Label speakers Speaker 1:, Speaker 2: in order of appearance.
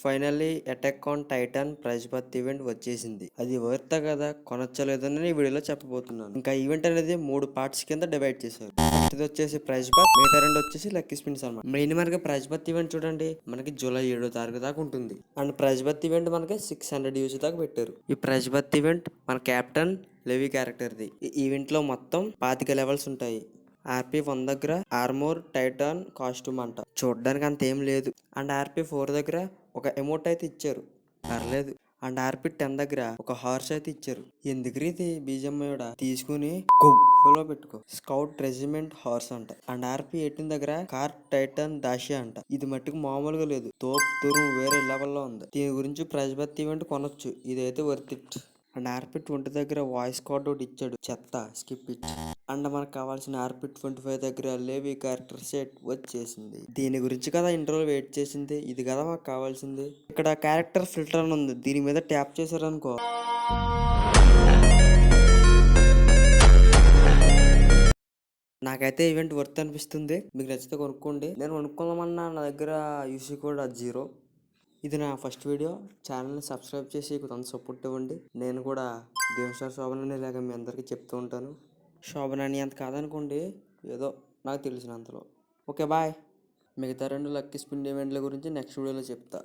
Speaker 1: Finally Attack on Titan prize birth event వచ్చేసింది. అది worth కదా కొనొచ్చలేదని ఈ వీడియోలో చెప్పబోతున్నాను. ఇంకా ఈవెంట్ అనేది 3 పార్ట్స్ కింద డివైడ్ చేశారు. ఇది వచ్చేసి ప్రైజ్ బర్త్, మిగతా 2 వచ్చేసి లక్కీ స్పిన్స్ అన్నమాట. మెయిన్ మనకి ప్రైజ్ బర్త్ ఈవెంట్ చూడండి, మనకి జూలై 7వ తారీఖు దాకా ఉంటుంది. అండ్ ప్రైజ్ బర్త్ ఈవెంట్ మనకి 600 యూజ్ దాకా పెట్టారు. ఈ ప్రైజ్ బర్త్ ఈవెంట్ మన కెప్టెన్ లెవీ క్యారెక్టర్ది. ఈ ఈవెంట్ లో మొత్తం 25 లెవెల్స్ ఉంటాయి. ఆర్పీ 1 దగ్గర ఆర్మోర్ టైటాన్ కాస్ట్యూమ్ అంట, చూడడానికి అంత ఏం లేదు. అండ్ ఆర్పీ 4 దగ్గర ఒక ఎమోట్ అయితే ఇచ్చారు, పర్లేదు. అండ్ ఆర్పీ 10 దగ్గర ఒక హార్స్ అయితే ఇచ్చారు. ఎందుకు ఇది బీజమ్మయోడ తీసుకుని గుబ్బలో పెట్టుకో. స్కౌట్ రెజిమెంట్ హార్స్ అంట. అండ్ ఆర్పీ 18 దగ్గర కార్ టైటాన్ దాషియా అంట. ఇది మట్టుకు మామూలుగా లేదు, తోపు తురుము వేరే లెవెల్లో ఉంది. దీని గురించి ప్రైజ్ బర్త్ ఈవెంట్ కొనొచ్చు, ఇదైతే వర్త్ ఇట్. అండ్ ఆర్పీ 20 దగ్గర వాయిస్ కార్డ్ ఒకటి ఇచ్చాడు, చెత్త, స్కిప్ ఇట్. అండ్ మనకు కావాల్సిన ఆర్పీ 25 దగ్గర లేవీ క్యారెక్టర్ సెట్ వచ్చేసింది. దీని గురించి కదా ఇంటర్వ్యూ వెయిట్ చేసింది, ఇది కదా మాకు కావాల్సింది. ఇక్కడ క్యారెక్టర్ ఫిల్టర్ అని ఉంది, దీని మీద ట్యాప్ చేశారనుకో నాకైతే ఈవెంట్ వర్త్ అనిపిస్తుంది. మీకు నచ్చితే కొనుక్కోండి. నేను కొనుక్కోమన్నా నా దగ్గర యూసీ కోడ్ 0. ఇది నా ఫస్ట్ వీడియో. ఛానల్ని సబ్స్క్రైబ్ చేసి కొంత సపోర్ట్ ఇవ్వండి. నేను కూడా గేమ్ స్టార్ శోభనని ఇలాగ మీ అందరికీ చెప్తూ ఉంటాను. శోభనని అంత కాదనుకోండి, ఏదో నాకు తెలిసినంతలో. Okay bye. మిగతా 2 లక్కీ స్పిన్ ఈవెంట్ల గురించి నెక్స్ట్ వీడియోలో చెప్తా.